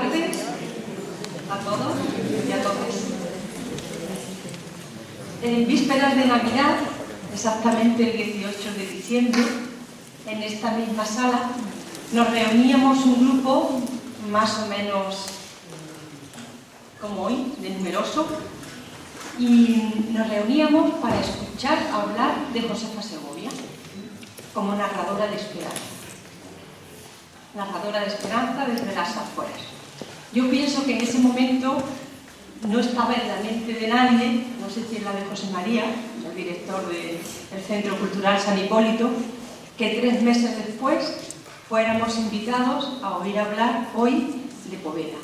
tardes a todos y a todas. En vísperas de Navidad, exactamente el 18 de diciembre, en esta misma sala, nos reuníamos un grupo más o menos como hoy, de numeroso, y nos reuníamos para escuchar hablar de Josefa Segovia como narradora de esperanza. Narradora de esperanza desde las afueras. Yo pienso que en ese momento no estaba en la mente de nadie, no sé si en la de José María, el director del Centro Cultural San Hipólito, que 3 meses después fuéramos invitados a oír hablar hoy de Poveda,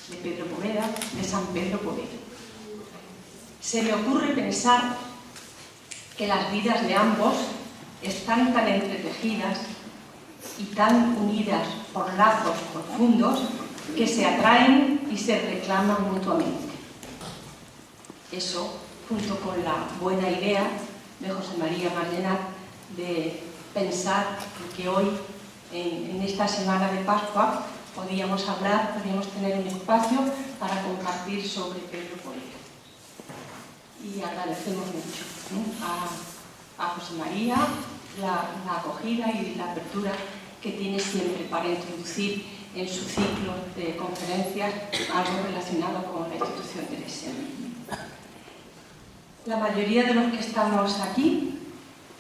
de Pedro Poveda, de San Pedro Poveda. Se me ocurre pensar que las vidas de ambos están tan entretejidas y tan unidas por lazos profundos que se atraen y se reclaman mutuamente. Eso, junto con la buena idea de José María Margenat de pensar que hoy, en esta semana de Pascua, podíamos tener un espacio para compartir sobre Pedro Poveda. Y agradecemos mucho, ¿no?, a José María la acogida y la apertura que tiene siempre para introducir en su ciclo de conferencias algo relacionado con la institución teresiana. La mayoría de los que estamos aquí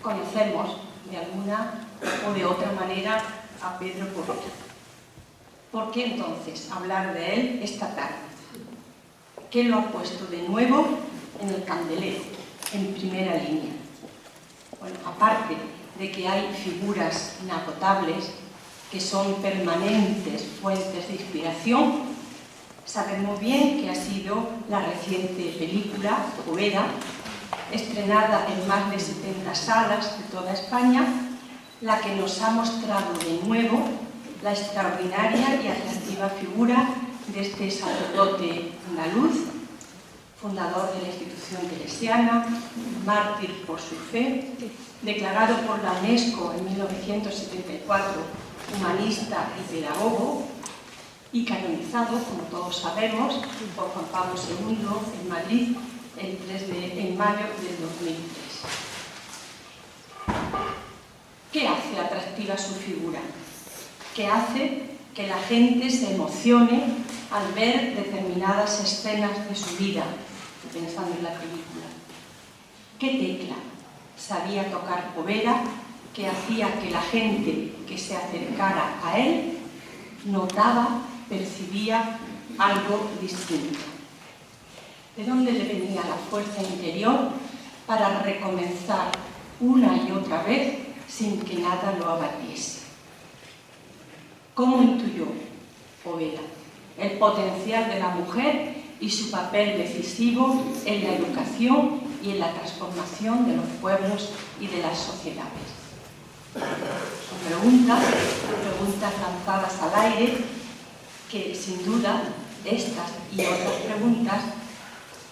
conocemos de alguna o de otra manera a Pedro Poveda. ¿Por qué entonces hablar de él esta tarde? ¿Qué lo ha puesto de nuevo en el candelero, en primera línea? Bueno, aparte de que hay figuras inagotables que son permanentes fuentes de inspiración, sabemos bien que ha sido la reciente película Poveda, estrenada en más de 70 salas de toda España, la que nos ha mostrado de nuevo la extraordinaria y atractiva figura de este sacerdote andaluz, fundador de la institución teresiana, mártir por su fe, declarado por la UNESCO en 1974 humanista y pedagogo, y canonizado, como todos sabemos, por Juan Pablo II en Madrid en mayo del 2003. ¿Qué hace atractiva su figura? ¿Qué hace que la gente se emocione al ver determinadas escenas de su vida, pensando en la película? ¿Qué tecla sabía tocar Poveda que hacía que la gente que se acercara a él notaba, percibía algo distinto? ¿De dónde le venía la fuerza interior para recomenzar una y otra vez sin que nada lo abatiese? ¿Cómo intuyó Poveda el potencial de la mujer y su papel decisivo en la educación y en la transformación de los pueblos y de las sociedades? Son preguntas lanzadas al aire que, sin duda, estas y otras preguntas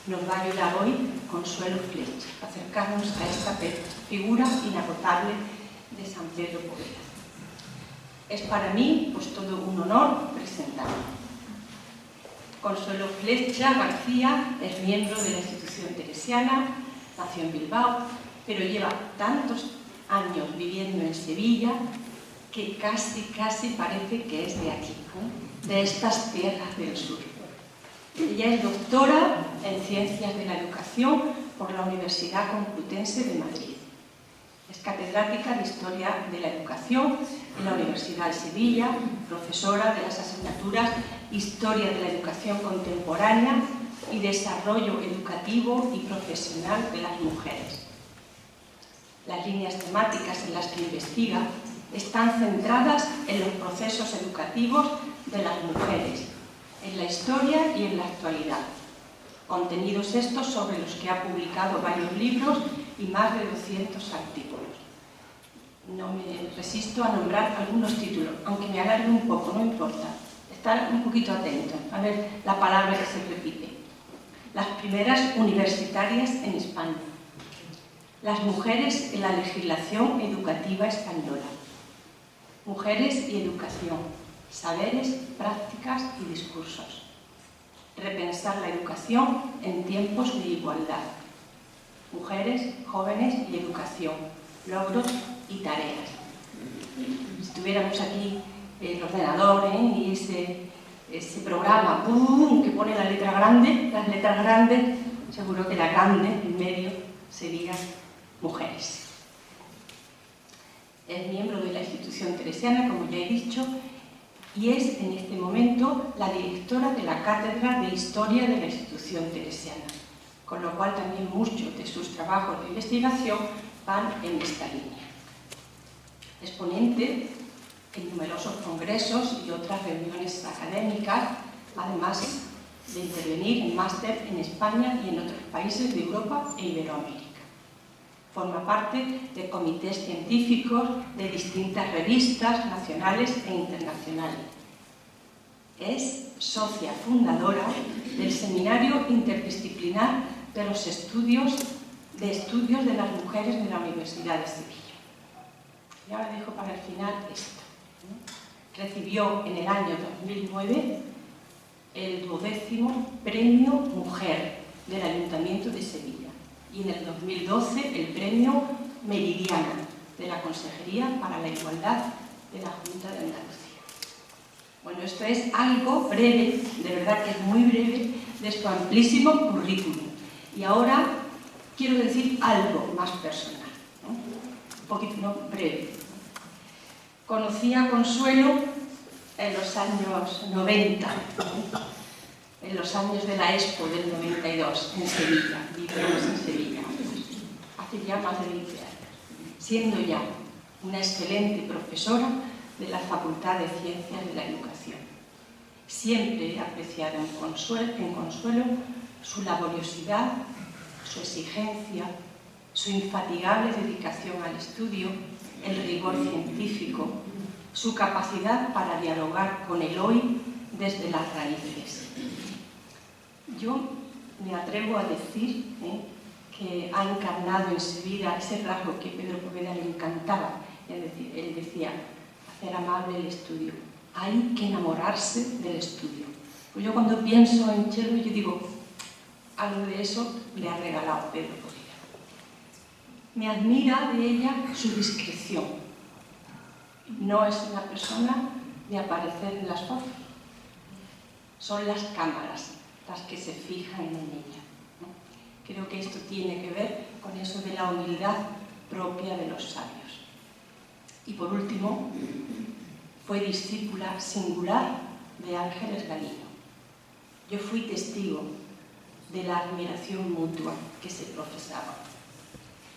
nos va a ayudar hoy Consuelo Flecha a acercarnos a esta figura inagotable de San Pedro Poveda. Es para mí pues todo un honor presentarlo. Consuelo Flecha García es miembro de la institución teresiana, nació en Bilbao, pero lleva tantos años viviendo en Sevilla que casi parece que es de aquí, ¿no?, de estas tierras del sur. Ella es doctora en Ciencias de la Educación por la Universidad Complutense de Madrid. Es catedrática de Historia de la Educación en la Universidad de Sevilla, profesora de las asignaturas Historia de la Educación Contemporánea y Desarrollo Educativo y Profesional de las Mujeres. Las líneas temáticas en las que investiga están centradas en los procesos educativos de las mujeres, en la historia y en la actualidad. Contenidos estos sobre los que ha publicado varios libros y más de 200 artículos. No me resisto a nombrar algunos títulos, aunque me alargue un poco, no importa. Estar un poquito atentos a ver la palabra que se repite. Las primeras universitarias en España. Las mujeres en la legislación educativa española. Mujeres y educación. saberes, prácticas y discursos. Repensar la educación en tiempos de igualdad. Mujeres, jóvenes y educación, logros y tareas. Si tuviéramos aquí el ordenador y ese programa ¡pum!, que pone las letras grandes, seguro que la grande en medio sería mujeres. Es miembro de la institución teresiana, como ya he dicho, y es en este momento la directora de la Cátedra de Historia de la institución teresiana, con lo cual también muchos de sus trabajos de investigación van en esta línea. Es ponente en numerosos congresos y otras reuniones académicas, además de intervenir en máster en España y en otros países de Europa e Iberoamérica. Forma parte de comités científicos de distintas revistas nacionales e internacionales. Es socia fundadora del Seminario Interdisciplinar de los Estudios de las Mujeres de la Universidad de Sevilla. Y ahora dejo para el final esto. Recibió en el año 2009 el 12º Premio Mujer del Ayuntamiento de Sevilla y en el 2012 el Premio Meridiana de la Consejería para la Igualdad de la Junta de Andalucía. Bueno, esto es algo breve, de verdad que es muy breve, de su amplísimo currículum. Y ahora quiero decir algo más personal, ¿no? Un poquito breve. Conocí a Consuelo en los años 90, ¿no? En los años de la Expo del 92, en Sevilla, vivimos en Sevilla, hace ya más de 20 años, siendo ya una excelente profesora de la Facultad de Ciencias de la Educación. Siempre he apreciado en Consuelo su laboriosidad, su exigencia, su infatigable dedicación al estudio, el rigor científico, su capacidad para dialogar con el hoy desde las raíces. Yo me atrevo a decir que ha encarnado en su vida ese rasgo que Pedro Poveda le encantaba. Él decía, hacer amable el estudio. Hay que enamorarse del estudio. Pues yo cuando pienso en Txelo, yo digo, algo de eso le ha regalado Pedro Poveda. Me admira de ella su discreción. No es una persona de aparecer en las fotos. Son las cámaras las que se fijan en ella, ¿no? Creo que esto tiene que ver con eso de la humildad propia de los sabios. Y por último, fue discípula singular de Ángeles Galino. Yo fui testigo de la admiración mutua que se profesaba.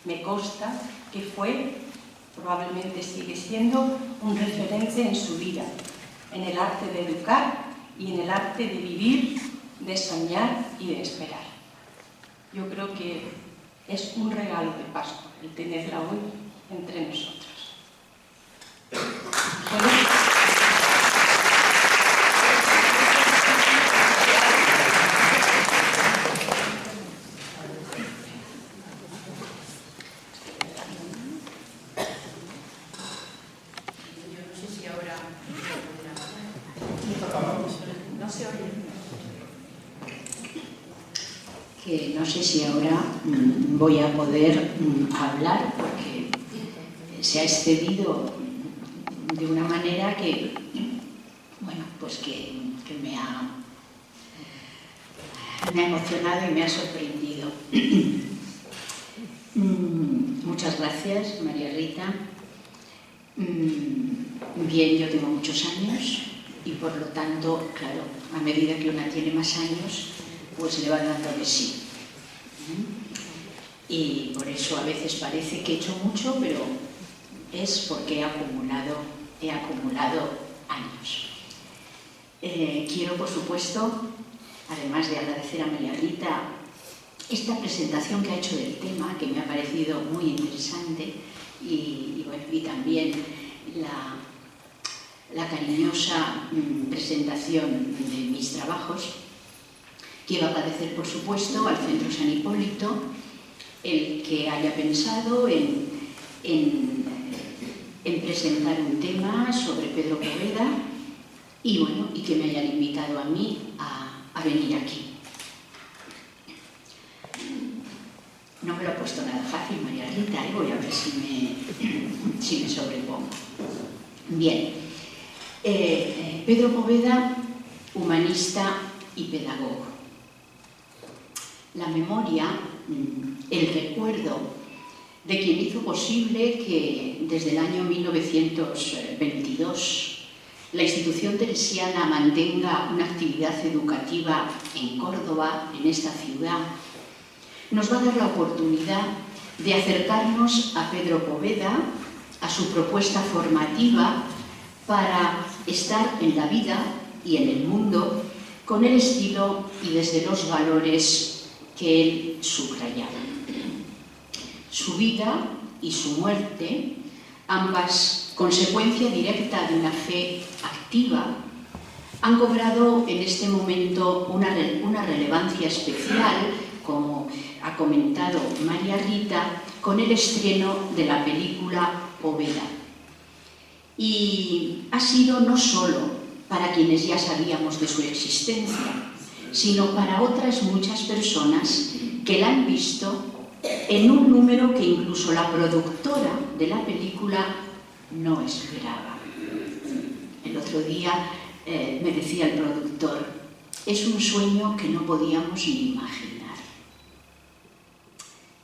Me consta que fue, probablemente sigue siendo, un referente en su vida, en el arte de educar y en el arte de vivir, de soñar y de esperar. Yo creo que es un regalo de Pascua el tenerla hoy entre nosotros. No sé si ahora voy a poder hablar porque se ha excedido de una manera que, bueno, pues que me ha emocionado y me ha sorprendido. Muchas gracias, María Rita. Bien, yo tengo muchos años y por lo tanto, claro, a medida que una tiene más años, pues le va dando de sí. Y por eso a veces parece que he hecho mucho, pero es porque he acumulado años. Quiero, por supuesto, además de agradecer a María Rita esta presentación que ha hecho del tema, que me ha parecido muy interesante, y también la cariñosa presentación de mis trabajos. Quiero agradecer, por supuesto, al Centro San Hipólito el que haya pensado en presentar un tema sobre Pedro Poveda y bueno, y que me hayan invitado a mí a venir aquí. No me lo he puesto nada fácil, María Rita, y voy a ver si me sobrepongo. Bien, Pedro Poveda, humanista y pedagogo. La memoria, el recuerdo de quien hizo posible que desde el año 1922 la institución teresiana mantenga una actividad educativa en Córdoba, en esta ciudad, nos va a dar la oportunidad de acercarnos a Pedro Poveda, a su propuesta formativa para estar en la vida y en el mundo con el estilo y desde los valores que él subrayaba. Su vida y su muerte, ambas consecuencia directa de una fe activa, han cobrado en este momento una relevancia especial, como ha comentado María Rita, con el estreno de la película Poveda. Y ha sido no solo para quienes ya sabíamos de su existencia, sino para otras muchas personas que la han visto en un número que incluso la productora de la película no esperaba. El otro día me decía el productor, es un sueño que no podíamos ni imaginar.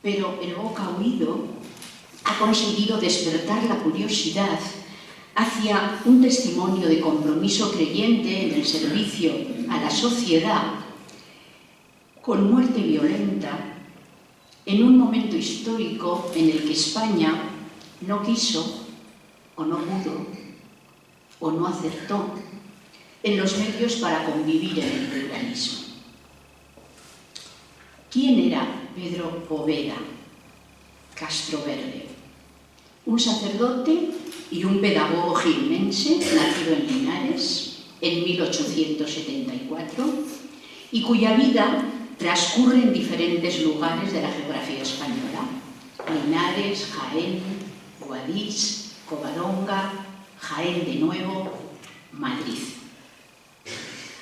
Pero el boca oído ha conseguido despertar la curiosidad hacia un testimonio de compromiso creyente en el servicio a la sociedad con muerte violenta en un momento histórico en el que España no quiso o no pudo o no acertó en los medios para convivir en el pluralismo. ¿Quién era Pedro Poveda Castroverde? Un sacerdote y un pedagogo jiennense, nacido en Linares en 1874, y cuya vida transcurre en diferentes lugares de la geografía española: Linares, Jaén, Guadix, Covadonga, Jaén de nuevo, Madrid.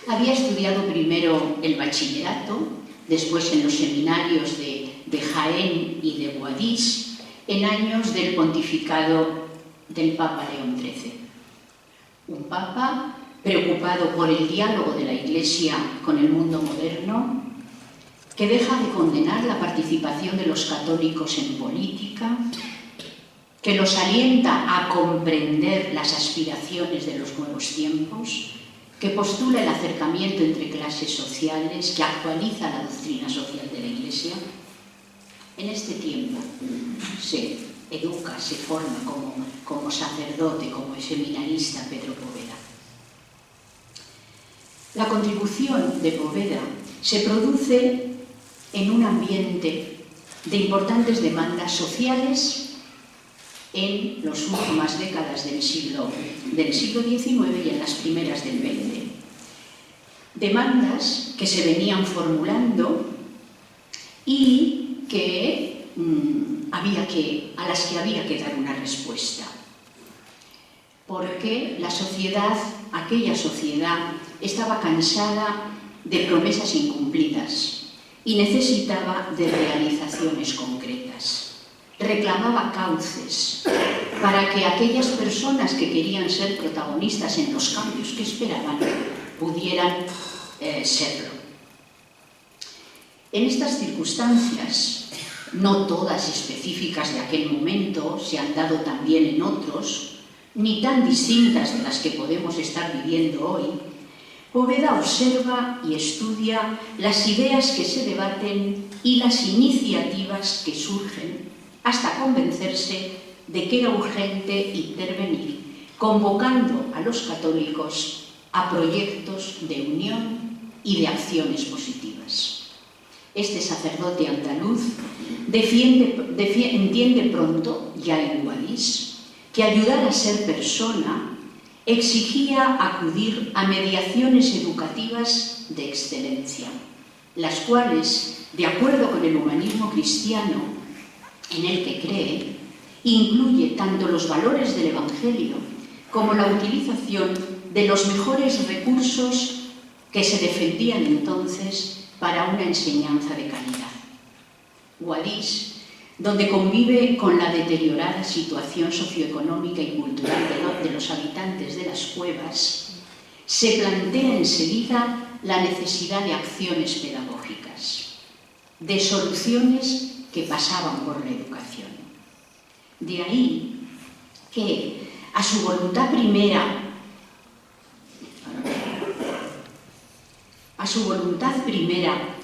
Había estudiado primero el bachillerato, después en los seminarios de Jaén y de Guadix, en años del pontificado del Papa León XIII. Un papa preocupado por el diálogo de la Iglesia con el mundo moderno, que deja de condenar la participación de los católicos en política, que los alienta a comprender las aspiraciones de los nuevos tiempos, que postula el acercamiento entre clases sociales, que actualiza la doctrina social de la Iglesia. En este tiempo se educa, se forma como sacerdote, como seminarista Pedro Poveda. La contribución de Poveda se produce en un ambiente de importantes demandas sociales en las últimas décadas del siglo XIX y en las primeras del XX. Demandas que se venían formulando y que a las que había que dar una respuesta. Porque la sociedad, aquella sociedad, estaba cansada de promesas incumplidas y necesitaba de realizaciones concretas. Reclamaba cauces para que aquellas personas que querían ser protagonistas en los cambios que esperaban pudieran serlo. En estas circunstancias, no todas específicas de aquel momento, se han dado también en otros, ni tan distintas de las que podemos estar viviendo hoy, Poveda observa y estudia las ideas que se debaten y las iniciativas que surgen hasta convencerse de que era urgente intervenir, convocando a los católicos a proyectos de unión y de acciones positivas. Este sacerdote andaluz entiende pronto, ya en Guadix, que ayudar a ser persona exigía acudir a mediaciones educativas de excelencia, las cuales, de acuerdo con el humanismo cristiano en el que cree, incluye tanto los valores del Evangelio como la utilización de los mejores recursos que se defendían entonces para una enseñanza de calidad. Guadix, donde convive con la deteriorada situación socioeconómica y cultural de los habitantes de las cuevas, se plantea enseguida la necesidad de acciones pedagógicas, de soluciones que pasaban por la educación. De ahí que a su voluntad primera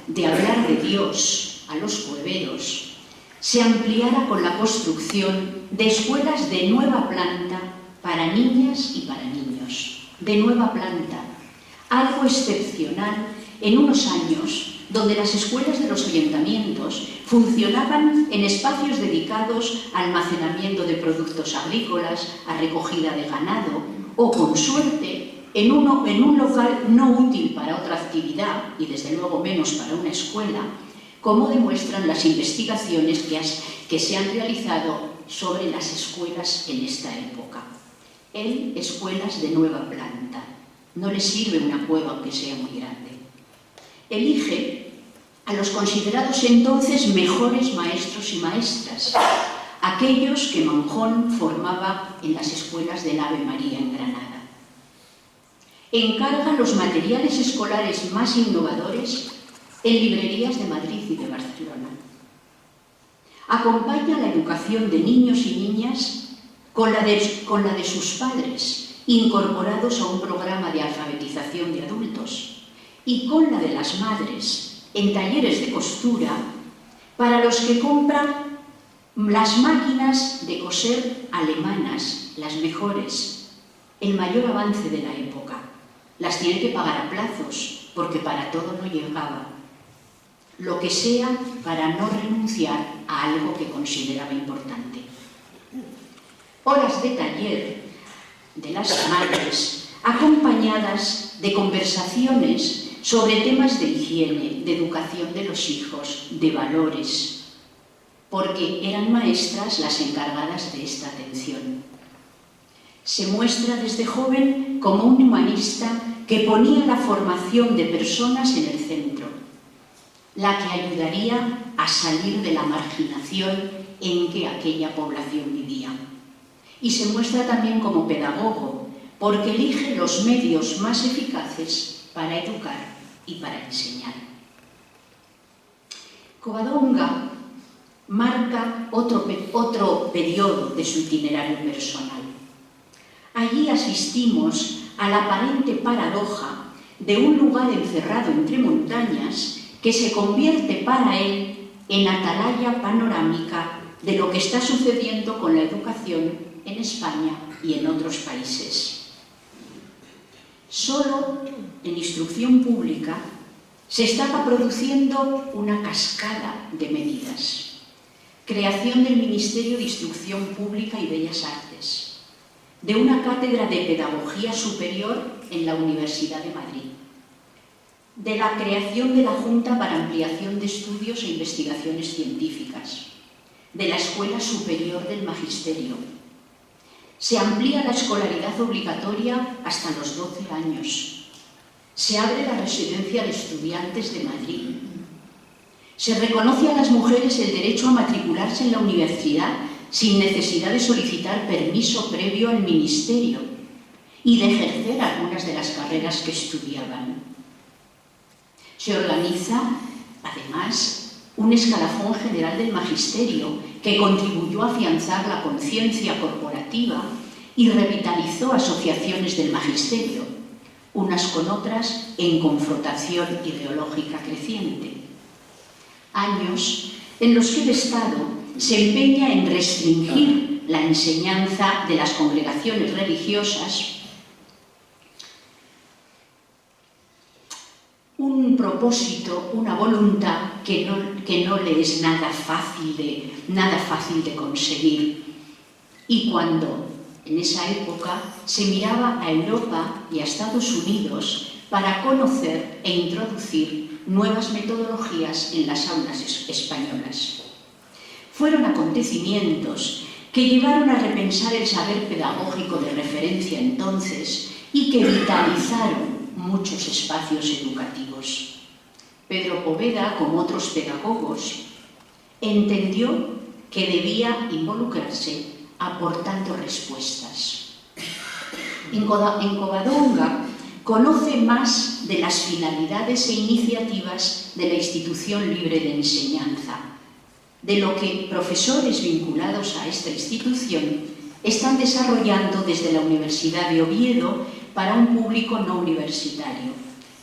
de hablar de Dios a los cueveros, se ampliara con la construcción de escuelas de nueva planta para niñas y para niños. De nueva planta, algo excepcional en unos años donde las escuelas de los ayuntamientos funcionaban en espacios dedicados a almacenamiento de productos agrícolas, a recogida de ganado o, con suerte, en un local no útil para otra actividad y desde luego menos para una escuela, como demuestran las investigaciones que se han realizado sobre las escuelas en esta época. Escuelas de nueva planta. No le sirve una cueva aunque sea muy grande. Elige a los considerados entonces mejores maestros y maestras, aquellos que Manjón formaba en las escuelas del Ave María en Granada. Encarga los materiales escolares más innovadores en librerías de Madrid y de Barcelona. Acompaña la educación de niños y niñas con la de sus padres, incorporados a un programa de alfabetización de adultos, y con la de las madres, en talleres de costura, para los que compran las máquinas de coser alemanas, las mejores, el mayor avance de la época. Las tiene que pagar a plazos, porque para todo no llegaba. Lo que sea para no renunciar a algo que consideraba importante. Horas de taller de las madres, acompañadas de conversaciones sobre temas de higiene, de educación de los hijos, de valores, porque eran maestras las encargadas de esta atención. Se muestra desde joven como un humanista que ponía la formación de personas en el centro, la que ayudaría a salir de la marginación en que aquella población vivía. Y se muestra también como pedagogo, porque elige los medios más eficaces para educar y para enseñar. Covadonga marca otro periodo de su itinerario personal. Allí asistimos a la aparente paradoja de un lugar encerrado entre montañas que se convierte para él en atalaya panorámica de lo que está sucediendo con la educación en España y en otros países. Solo en instrucción pública se estaba produciendo una cascada de medidas. Creación del Ministerio de Instrucción Pública y Bellas Artes, de una cátedra de Pedagogía Superior en la Universidad de Madrid, de la creación de la Junta para Ampliación de Estudios e Investigaciones Científicas, de la Escuela Superior del Magisterio. Se amplía la escolaridad obligatoria hasta los 12 años. Se abre la Residencia de Estudiantes de Madrid. Se reconoce a las mujeres el derecho a matricularse en la universidad sin necesidad de solicitar permiso previo al ministerio y de ejercer algunas de las carreras que estudiaban. Se organiza, además, un escalafón general del magisterio que contribuyó a afianzar la conciencia corporativa y revitalizó asociaciones del magisterio, unas con otras en confrontación ideológica creciente. Años en los que el Estado se empeña en restringir la enseñanza de las congregaciones religiosas, un propósito, una voluntad que no le es nada fácil de conseguir. Y cuando en esa época se miraba a Europa y a Estados Unidos para conocer e introducir nuevas metodologías en las aulas españolas. Fueron acontecimientos que llevaron a repensar el saber pedagógico de referencia entonces y que vitalizaron muchos espacios educativos. Pedro Poveda, como otros pedagogos, entendió que debía involucrarse aportando respuestas. En Covadonga conoce más de las finalidades e iniciativas de la institución libre de enseñanza, de lo que profesores vinculados a esta institución están desarrollando desde la Universidad de Oviedo para un público no universitario,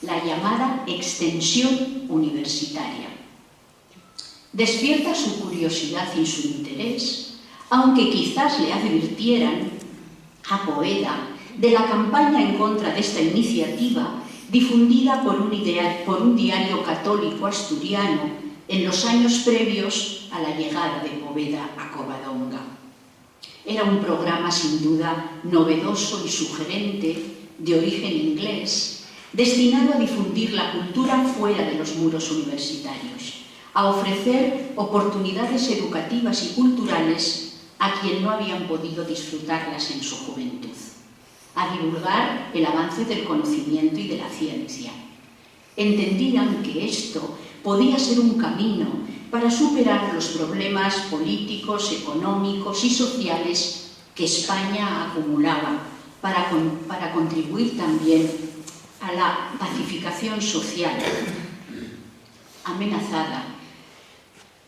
la llamada extensión universitaria. Despierta su curiosidad y su interés, aunque quizás le advirtieran a Poveda de la campaña en contra de esta iniciativa difundida por un diario católico asturiano en los años previos a la llegada de Poveda a Covadonga. Era un programa sin duda novedoso y sugerente, de origen inglés, destinado a difundir la cultura fuera de los muros universitarios, a ofrecer oportunidades educativas y culturales a quien no habían podido disfrutarlas en su juventud, a divulgar el avance del conocimiento y de la ciencia. Entendían que esto podía ser un camino para superar los problemas políticos, económicos y sociales que España acumulaba, para contribuir también a la pacificación social, amenazada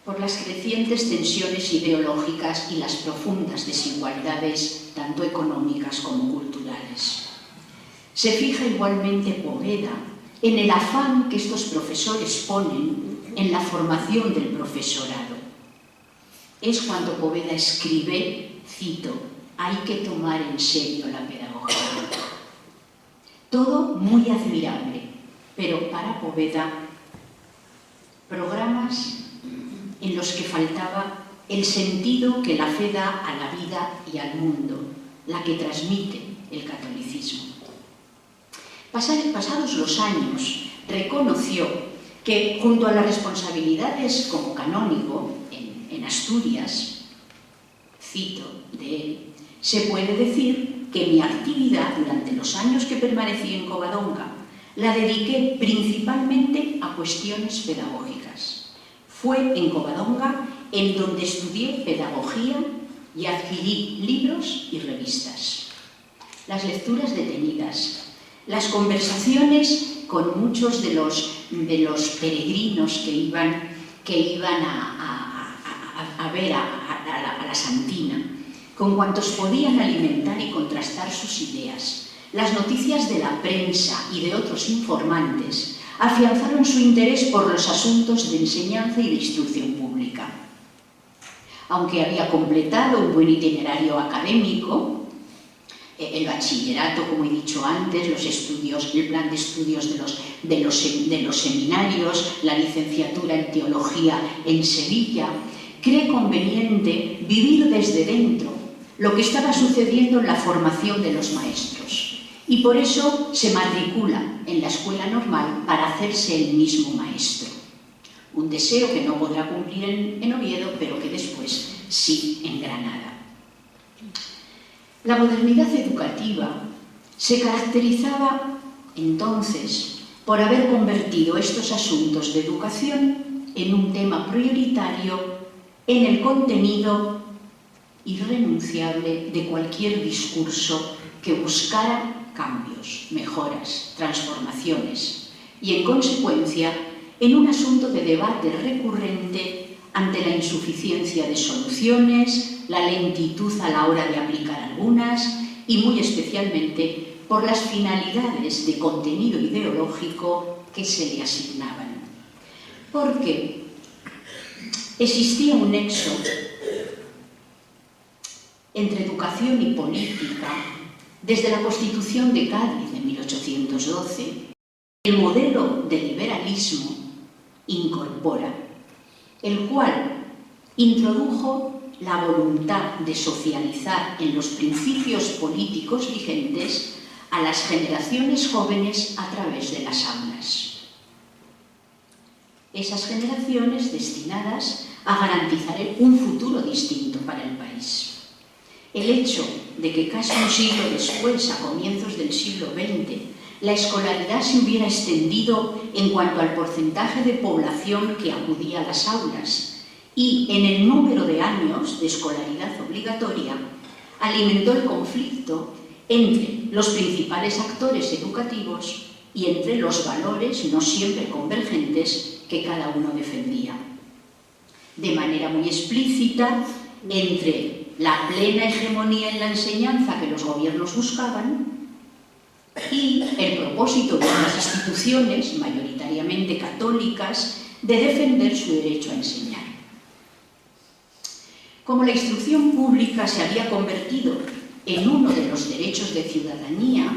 por las crecientes tensiones ideológicas y las profundas desigualdades, tanto económicas como culturales. Se fija igualmente Poveda en el afán que estos profesores ponen en la formación del profesorado. Es cuando Poveda escribe, cito, «Hay que tomar en serio la pedagogía». Todo muy admirable, pero para Poveda, programas en los que faltaba el sentido que la fe da a la vida y al mundo, la que transmite el catolicismo. Pasados los años, reconoció que junto a las responsabilidades como canónigo en Asturias, cito de él, se puede decir que mi actividad durante los años que permanecí en Covadonga la dediqué principalmente a cuestiones pedagógicas. Fue en Covadonga en donde estudié pedagogía y adquirí libros y revistas. Las lecturas detenidas, las conversaciones con muchos de los peregrinos que iban a ver a la Santina, con cuantos podían alimentar y contrastar sus ideas. Las noticias de la prensa y de otros informantes afianzaron su interés por los asuntos de enseñanza y de instrucción pública. Aunque había completado un buen itinerario académico, el bachillerato, como he dicho antes, los estudios, el plan de estudios de los seminarios, la licenciatura en teología en Sevilla, cree conveniente vivir desde dentro lo que estaba sucediendo en la formación de los maestros, y por eso se matricula en la escuela normal para hacerse el mismo maestro. Un deseo que no podrá cumplir en Oviedo, pero que después sí en Granada. La modernidad educativa se caracterizaba entonces por haber convertido estos asuntos de educación en un tema prioritario en el contenido irrenunciable de cualquier discurso que buscara cambios, mejoras, transformaciones y, en consecuencia, en un asunto de debate recurrente ante la insuficiencia de soluciones, la lentitud a la hora de aplicar algunas y, muy especialmente, por las finalidades de contenido ideológico que se le asignaban. Porque existía un nexo entre educación y política desde la Constitución de Cádiz de 1812. El modelo de liberalismo incorpora, el cual introdujo la voluntad de socializar en los principios políticos vigentes a las generaciones jóvenes a través de las aulas. Esas generaciones destinadas a garantizar un futuro distinto para el país. El hecho de que casi un siglo después, a comienzos del siglo XX, la escolaridad se hubiera extendido en cuanto al porcentaje de población que acudía a las aulas y en el número de años de escolaridad obligatoria, alimentó el conflicto entre los principales actores educativos y entre los valores no siempre convergentes que cada uno defendía. De manera muy explícita, entre la plena hegemonía en la enseñanza que los gobiernos buscaban y el propósito de las instituciones, mayoritariamente católicas, de defender su derecho a enseñar. Como la instrucción pública se había convertido en uno de los derechos de ciudadanía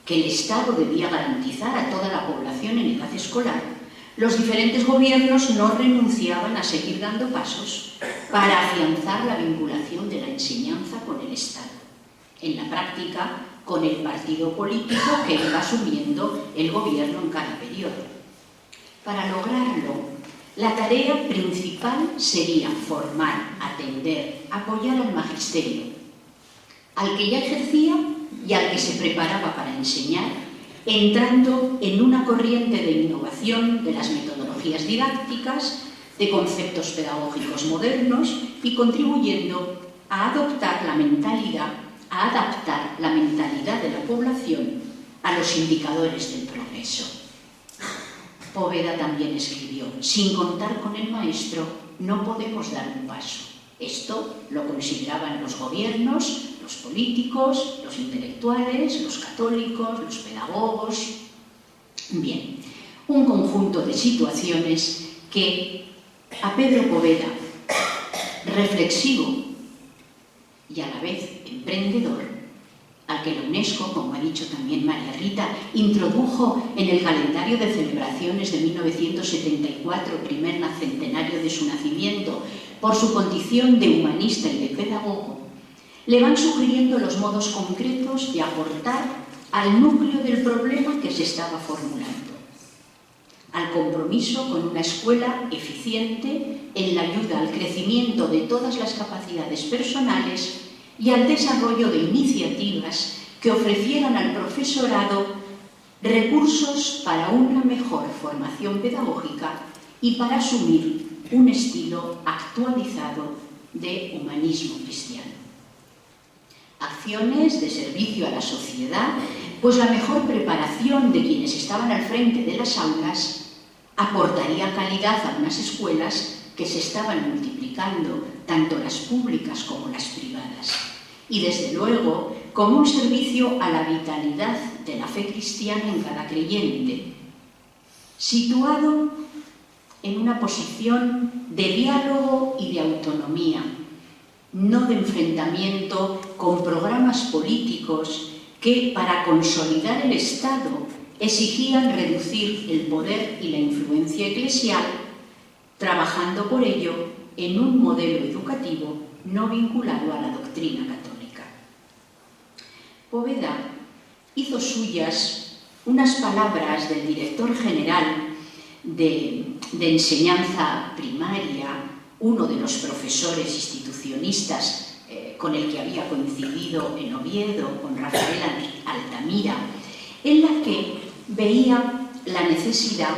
que el Estado debía garantizar a toda la población en edad escolar, los diferentes gobiernos no renunciaban a seguir dando pasos para afianzar la vinculación de la enseñanza con el Estado. En la práctica, con el partido político que iba asumiendo el gobierno en cada periodo. Para lograrlo, la tarea principal sería formar, atender, apoyar al magisterio, al que ya ejercía y al que se preparaba para enseñar, entrando en una corriente de innovación de las metodologías didácticas, de conceptos pedagógicos modernos y contribuyendo a adaptar la mentalidad de la población a los indicadores del progreso. Poveda también escribió: sin contar con el maestro no podemos dar un paso. Esto lo consideraban los gobiernos, los políticos, los intelectuales, los católicos, los pedagogos. Bien, un conjunto de situaciones que a Pedro Poveda, reflexivo y a la vez emprendedor, al que la UNESCO, como ha dicho también María Rita, introdujo en el calendario de celebraciones de 1974, primer centenario de su nacimiento, por su condición de humanista y de pedagogo, le van sugiriendo los modos concretos de aportar al núcleo del problema que se estaba formulando, al compromiso con una escuela eficiente en la ayuda al crecimiento de todas las capacidades personales y al desarrollo de iniciativas que ofrecieran al profesorado recursos para una mejor formación pedagógica y para asumir un estilo actualizado de humanismo cristiano. Acciones de servicio a la sociedad, pues la mejor preparación de quienes estaban al frente de las aulas aportaría calidad a unas escuelas que se estaban multiplicando, tanto las públicas como las privadas, y desde luego como un servicio a la vitalidad de la fe cristiana en cada creyente, situado en una posición de diálogo y de autonomía, no de enfrentamiento con programas políticos que, para consolidar el Estado, exigían reducir el poder y la influencia eclesial, trabajando por ello en un modelo educativo no vinculado a la doctrina católica. Poveda hizo suyas unas palabras del director general de enseñanza primaria, uno de los profesores institucionistas con el que había coincidido en Oviedo, con Rafael Altamira, en la que veía la necesidad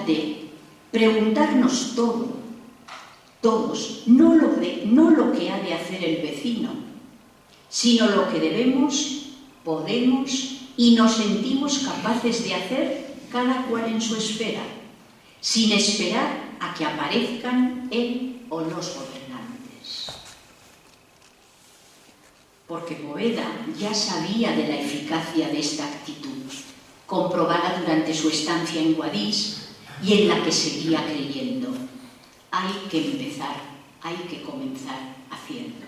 de preguntarnos todos, no lo que ha de hacer el vecino, sino lo que debemos, podemos y nos sentimos capaces de hacer cada cual en su esfera, sin esperar a que aparezcan él o los gobernantes. Porque Poveda ya sabía de la eficacia de esta actitud, comprobada durante su estancia en Guadix y en la que seguía creyendo. Hay que empezar, hay que comenzar haciendo.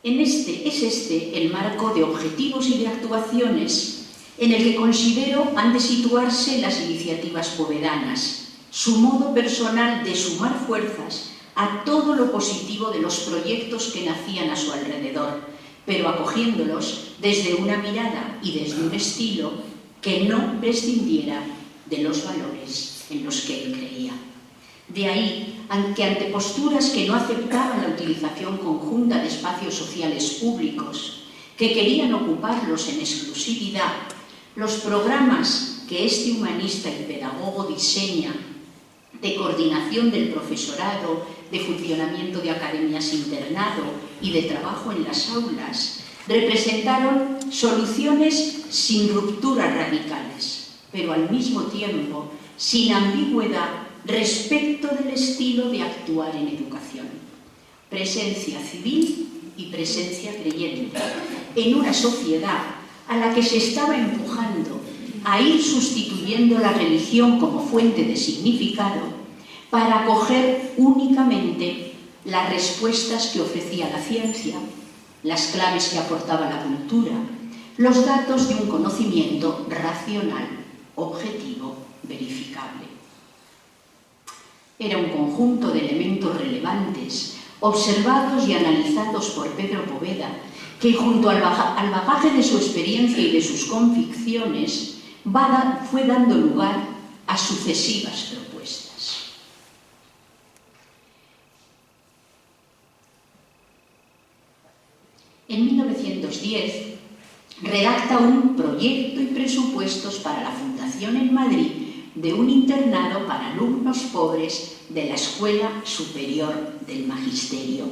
Es este el marco de objetivos y de actuaciones en el que considero han de situarse las iniciativas povedanas, su modo personal de sumar fuerzas a todo lo positivo de los proyectos que nacían a su alrededor, pero acogiéndolos desde una mirada y desde un estilo que no prescindiera de los valores en los que él creía. De ahí que ante posturas que no aceptaban la utilización conjunta de espacios sociales públicos, que querían ocuparlos en exclusividad, los programas que este humanista y pedagogo diseña de coordinación del profesorado, de funcionamiento de academias internado y de trabajo en las aulas, representaron soluciones sin rupturas radicales, pero al mismo tiempo sin ambigüedad respecto del estilo de actuar en educación. Presencia civil y presencia creyente en una sociedad a la que se estaba empujando a ir sustituyendo la religión como fuente de significado para acoger únicamente las respuestas que ofrecía la ciencia, las claves que aportaba la cultura, los datos de un conocimiento racional, objetivo, verificable. Era un conjunto de elementos relevantes, observados y analizados por Pedro Poveda, que junto al bagaje de su experiencia y de sus convicciones fue dando lugar a sucesivas propuestas. En 1910 redacta un proyecto y presupuestos para la fundación en Madrid de un internado para alumnos pobres de la Escuela Superior del Magisterio.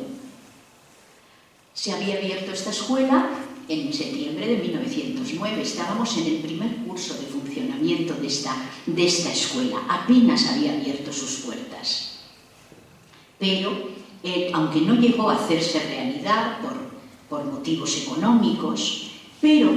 Se había abierto esta escuela en septiembre de 1909. Estábamos en el primer curso de funcionamiento de esta escuela. Apenas había abierto sus puertas. Pero, aunque no llegó a hacerse realidad por motivos económicos, pero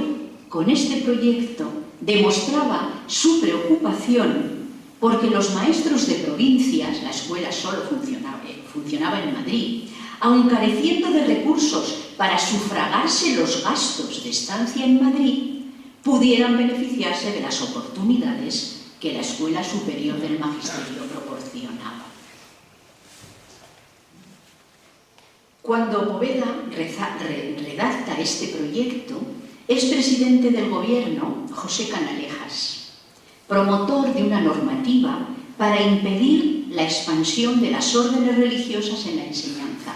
con este proyecto demostraba su preocupación porque los maestros de provincias, la escuela solo funcionaba en Madrid, aun careciendo de recursos para sufragarse los gastos de estancia en Madrid, pudieran beneficiarse de las oportunidades que la Escuela Superior del Magisterio proporcionaba. Cuando Poveda redacta este proyecto, es presidente del gobierno José Canalejas, promotor de una normativa para impedir la expansión de las órdenes religiosas en la enseñanza.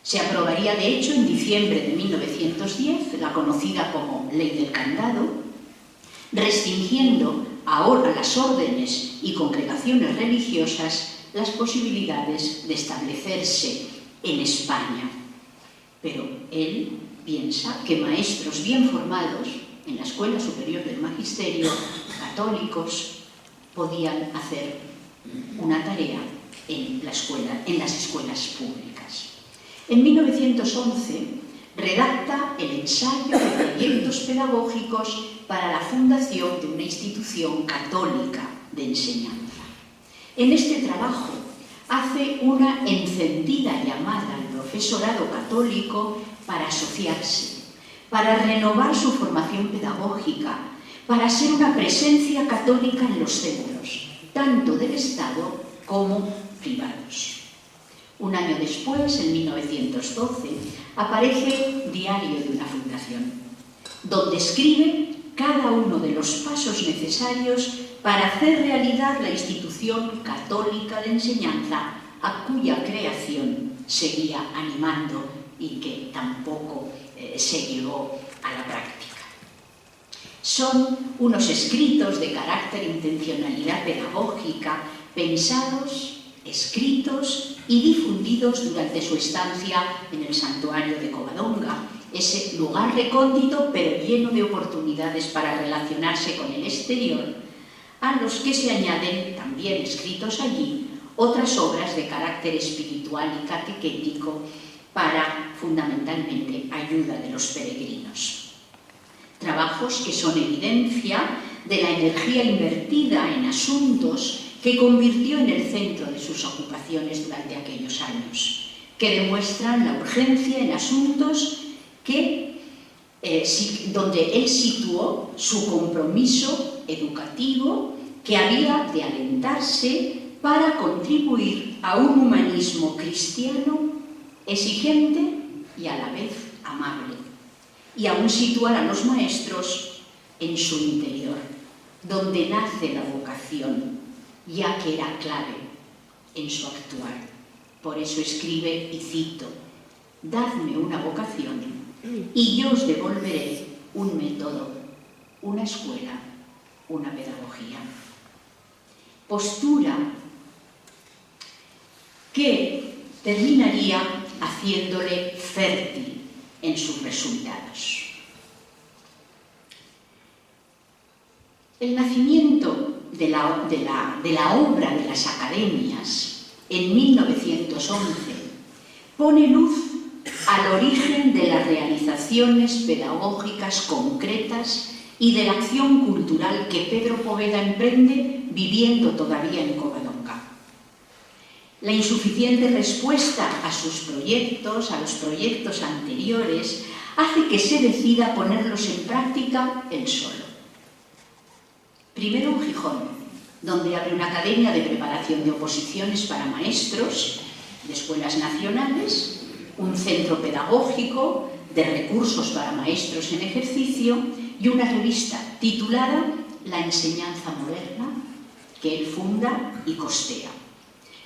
Se aprobaría, de hecho, en diciembre de 1910, la conocida como Ley del Candado, restringiendo ahora las órdenes y congregaciones religiosas las posibilidades de establecerse en España. Pero él piensa que maestros bien formados en la Escuela Superior del Magisterio, católicos, podían hacer una tarea en las escuelas públicas. En 1911 redacta el ensayo de proyectos pedagógicos para la fundación de una institución católica de enseñanza. En este trabajo hace una encendida llamada al profesorado católico para asociarse, para renovar su formación pedagógica, para ser una presencia católica en los centros, tanto del Estado como privados. Un año después, en 1912, aparece Diario de una Fundación, donde escribe cada uno de los pasos necesarios para hacer realidad la institución católica de enseñanza a cuya creación seguía animando y que tampoco se llevó a la práctica. Son unos escritos de carácter e intencionalidad pedagógica, pensados, escritos y difundidos durante su estancia en el santuario de Covadonga, ese lugar recóndito pero lleno de oportunidades para relacionarse con el exterior, a los que se añaden, también escritos allí, otras obras de carácter espiritual y catequético para, fundamentalmente, ayuda de los peregrinos. Trabajos que son evidencia de la energía invertida en asuntos que convirtió en el centro de sus ocupaciones durante aquellos años, que demuestran la urgencia en asuntos donde él situó su compromiso educativo que había de alentarse para contribuir a un humanismo cristiano exigente y a la vez amable, y aún situar a los maestros en su interior, donde nace la vocación, ya que era clave en su actuar. Por eso escribe, y cito: «Dadme una vocación y yo os devolveré un método, una escuela, una pedagogía». Postura que terminaría haciéndole fértil en sus resultados. El nacimiento de la obra de las academias en 1911 pone luz al origen de las realizaciones pedagógicas concretas y de la acción cultural que Pedro Poveda emprende viviendo todavía en Covadonga. La insuficiente respuesta a sus proyectos, a los proyectos anteriores, hace que se decida ponerlos en práctica él solo. Primero en Gijón, donde abre una academia de preparación de oposiciones para maestros de escuelas nacionales, un centro pedagógico de recursos para maestros en ejercicio y una revista titulada La Enseñanza Moderna, que él funda y costea.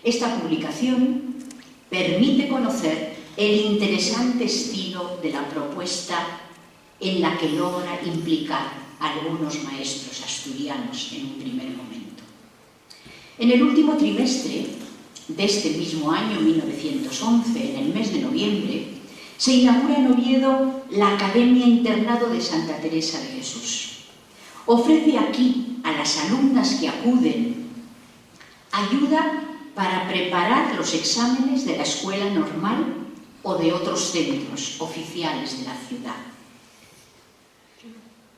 Esta publicación permite conocer el interesante estilo de la propuesta en la que logra implicar a algunos maestros asturianos en un primer momento. En el último trimestre de este mismo año, 1911, en el mes de noviembre, se inaugura en Oviedo la Academia Internado de Santa Teresa de Jesús. Ofrece aquí a las alumnas que acuden ayuda para preparar los exámenes de la escuela normal o de otros centros oficiales de la ciudad.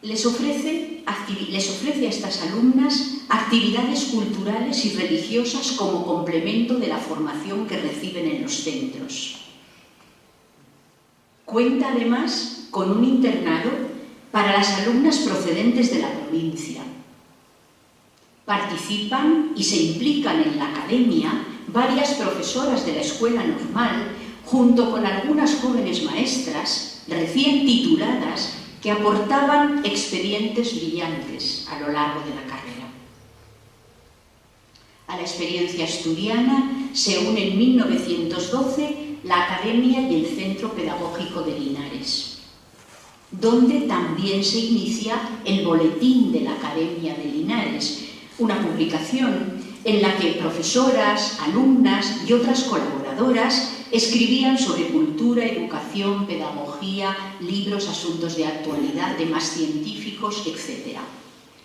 Les ofrece a estas alumnas actividades culturales y religiosas como complemento de la formación que reciben en los centros. Cuenta además con un internado para las alumnas procedentes de la provincia. Participan y se implican en la academia varias profesoras de la escuela normal, junto con algunas jóvenes maestras recién tituladas que aportaban expedientes brillantes a lo largo de la carrera. A la experiencia asturiana se une en 1912 la Academia y el Centro Pedagógico de Linares, donde también se inicia el Boletín de la Academia de Linares, una publicación en la que profesoras, alumnas y otras colaboradoras escribían sobre cultura, educación, pedagogía, libros, asuntos de actualidad, temas científicos, etc.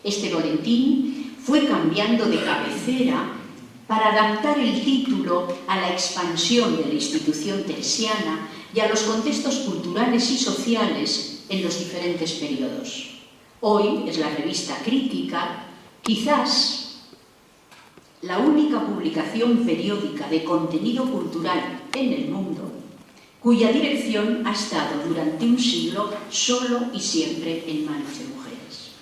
Este boletín fue cambiando de cabecera para adaptar el título a la expansión de la institución teresiana y a los contextos culturales y sociales en los diferentes periodos. Hoy es la revista Crítica, quizás la única publicación periódica de contenido cultural en el mundo, cuya dirección ha estado durante un siglo solo y siempre en manos de mujeres.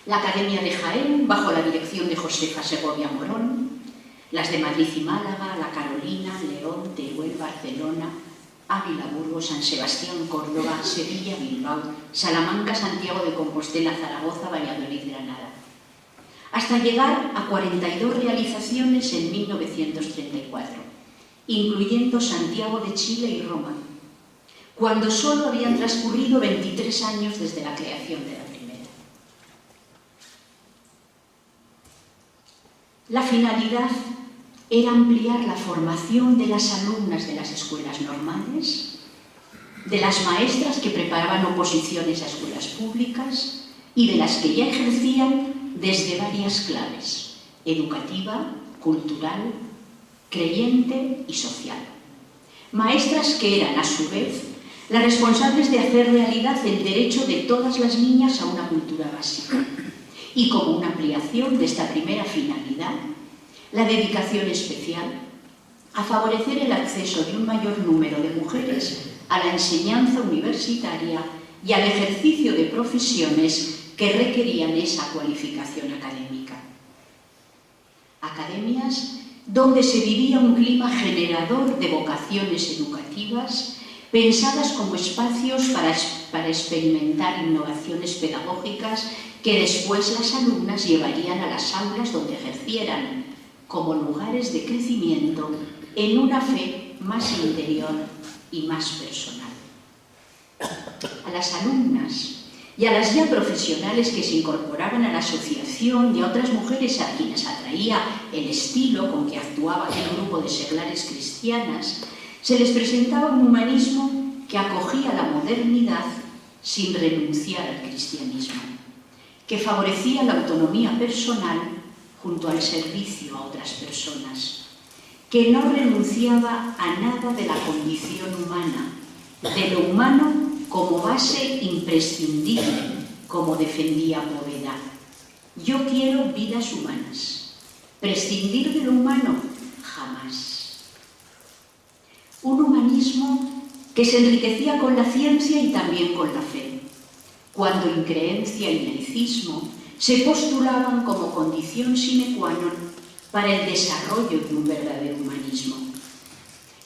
La Academia de Jaén, bajo la dirección de Josefa Segovia Morón, las de Madrid y Málaga, La Carolina, León, Teruel, Barcelona, Ávila, Burgos, San Sebastián, Córdoba, Sevilla, Bilbao, Salamanca, Santiago de Compostela, Zaragoza, Valladolid, Granada, hasta llegar a 42 realizaciones en 1934, incluyendo Santiago de Chile y Roma, cuando solo habían transcurrido 23 años desde la creación de la primera. La finalidad era ampliar la formación de las alumnas de las escuelas normales, de las maestras que preparaban oposiciones a escuelas públicas y de las que ya ejercían desde varias claves: educativa, cultural, creyente y social. Maestras que eran, a su vez, las responsables de hacer realidad el derecho de todas las niñas a una cultura básica. Y como una ampliación de esta primera finalidad, la dedicación especial a favorecer el acceso de un mayor número de mujeres a la enseñanza universitaria y al ejercicio de profesiones que requerían esa cualificación académica. Academias donde se vivía un clima generador de vocaciones educativas, pensadas como espacios para experimentar innovaciones pedagógicas que después las alumnas llevarían a las aulas donde ejercieran, como lugares de crecimiento en una fe más interior y más personal. A las alumnas y a las ya profesionales que se incorporaban a la asociación y a otras mujeres a quienes atraía el estilo con que actuaba aquel grupo de seglares cristianas, se les presentaba un humanismo que acogía la modernidad sin renunciar al cristianismo, que favorecía la autonomía personal junto al servicio a otras personas, que no renunciaba a nada de la condición humana, de lo humano como base imprescindible, como defendía Poveda. Yo quiero vidas humanas. Prescindir de lo humano, jamás. Un humanismo que se enriquecía con la ciencia y también con la fe, cuando increencia y laicismo se postulaban como condición sine qua non para el desarrollo de un verdadero humanismo.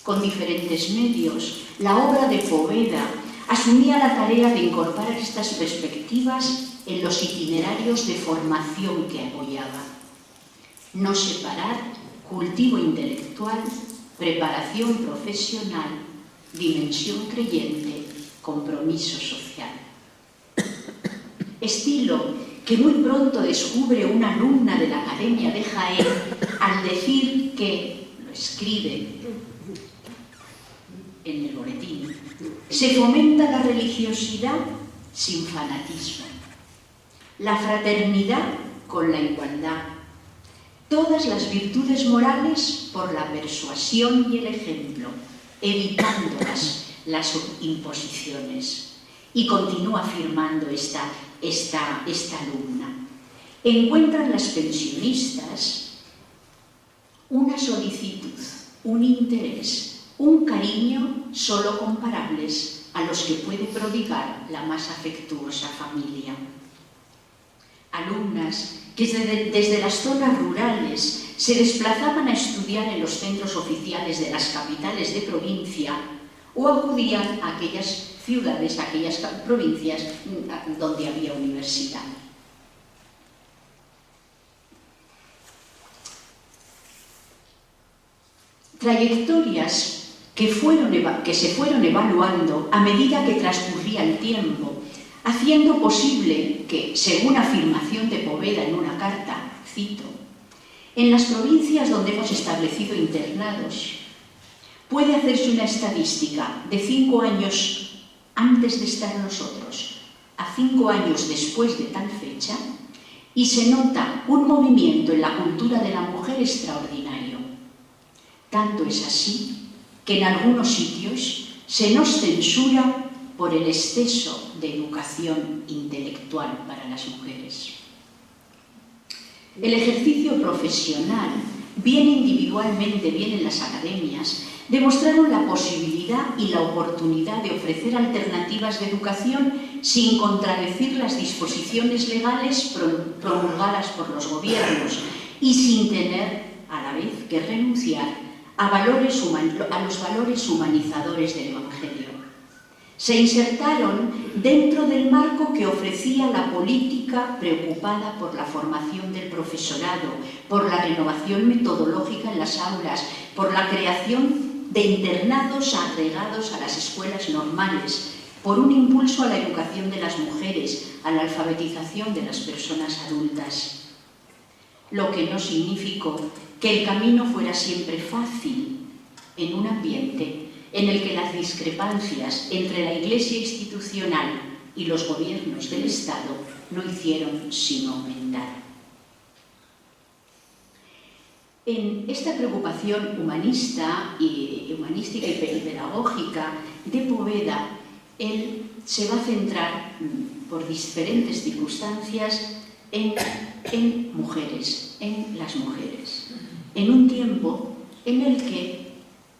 Con diferentes medios, la obra de Poveda asumía la tarea de incorporar estas perspectivas en los itinerarios de formación que apoyaba. No separar cultivo intelectual, preparación profesional, dimensión creyente, compromiso social. Estilo que muy pronto descubre una alumna de la Academia de Jaén al decir que, lo escribe en el boletín, se fomenta la religiosidad sin fanatismo, la fraternidad con la igualdad, todas las virtudes morales por la persuasión y el ejemplo, evitando las imposiciones. Y continúa afirmando esta alumna. Encuentran las pensionistas una solicitud, un interés, un cariño solo comparables a los que puede prodigar la más afectuosa familia. Alumnas que desde las zonas rurales se desplazaban a estudiar en los centros oficiales de las capitales de provincia o acudían a aquellas ciudades, a aquellas provincias donde había universidad. Trayectorias que se fueron evaluando a medida que transcurría el tiempo, haciendo posible que, según afirmación de Poveda en una carta, cito, en las provincias donde hemos establecido internados, puede hacerse una estadística de 5 años antes de estar nosotros a 5 años después de tal fecha y se nota un movimiento en la cultura de la mujer extraordinario. Tanto es así que en algunos sitios se nos censura por el exceso de educación intelectual para las mujeres. El ejercicio profesional, bien individualmente, bien en las academias, demostraron la posibilidad y la oportunidad de ofrecer alternativas de educación sin contradecir las disposiciones legales promulgadas por los gobiernos y sin tener a la vez que renunciar a los valores humanizadores del Evangelio. Se insertaron dentro del marco que ofrecía la política preocupada por la formación del profesorado, por la renovación metodológica en las aulas, por la creación de internados agregados a las escuelas normales, por un impulso a la educación de las mujeres, a la alfabetización de las personas adultas. Lo que no significó que el camino fuera siempre fácil en un ambiente en el que las discrepancias entre la Iglesia institucional y los gobiernos del Estado no hicieron sino aumentar. En esta preocupación humanística y pedagógica de Poveda, él se va a centrar por diferentes circunstancias en mujeres, en las mujeres, en un tiempo en el que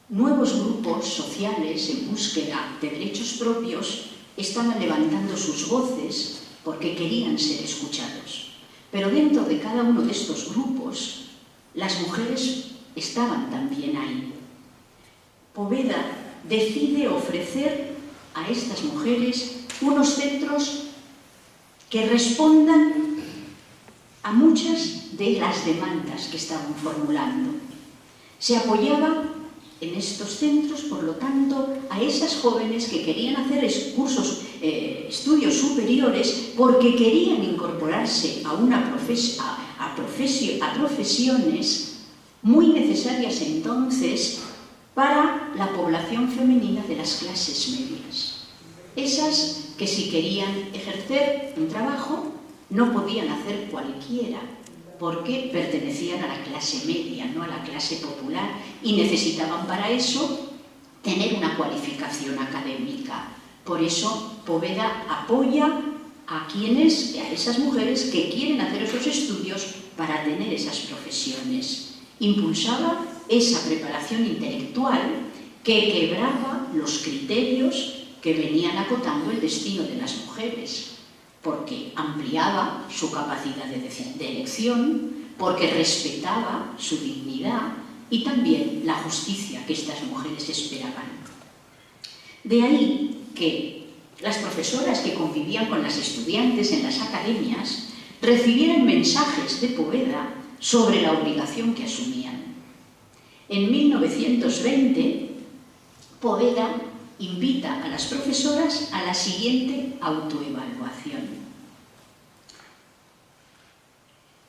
nuevos grupos sociales en búsqueda de derechos propios estaban levantando sus voces porque querían ser escuchados. Pero dentro de cada uno de estos grupos, las mujeres estaban también ahí. Poveda decide ofrecer a estas mujeres unos centros que respondan a muchas de las demandas que estaban formulando. Se apoyaba en estos centros, por lo tanto, a esas jóvenes que querían hacer estudios superiores porque querían incorporarse a profesiones muy necesarias entonces para la población femenina de las clases medias. Esas que si querían ejercer un trabajo no podían hacer cualquiera, porque pertenecían a la clase media, no a la clase popular, y necesitaban para eso tener una cualificación académica. Por eso Poveda apoya a esas mujeres que quieren hacer esos estudios para tener esas profesiones. Impulsaba esa preparación intelectual que quebraba los criterios que venían acotando el destino de las mujeres, porque ampliaba su capacidad de elección, porque respetaba su dignidad y también la justicia que estas mujeres esperaban. De ahí que las profesoras que convivían con las estudiantes en las academias recibieran mensajes de Poveda sobre la obligación que asumían. En 1920, Poveda invita a las profesoras a la siguiente autoevaluación.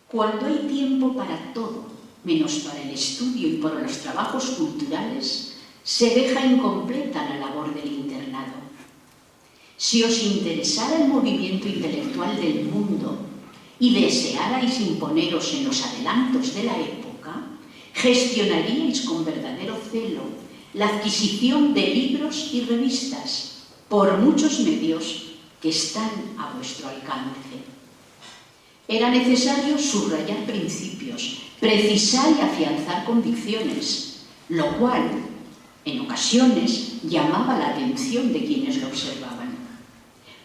Cuando hay tiempo para todo, menos para el estudio y para los trabajos culturales, se deja incompleta la labor del internado. Si os interesara el movimiento intelectual del mundo y desearais imponeros en los adelantos de la época, gestionaríais con verdadero celo la adquisición de libros y revistas por muchos medios que están a vuestro alcance. Era necesario subrayar principios, precisar y afianzar convicciones, lo cual, en ocasiones, llamaba la atención de quienes lo observaban,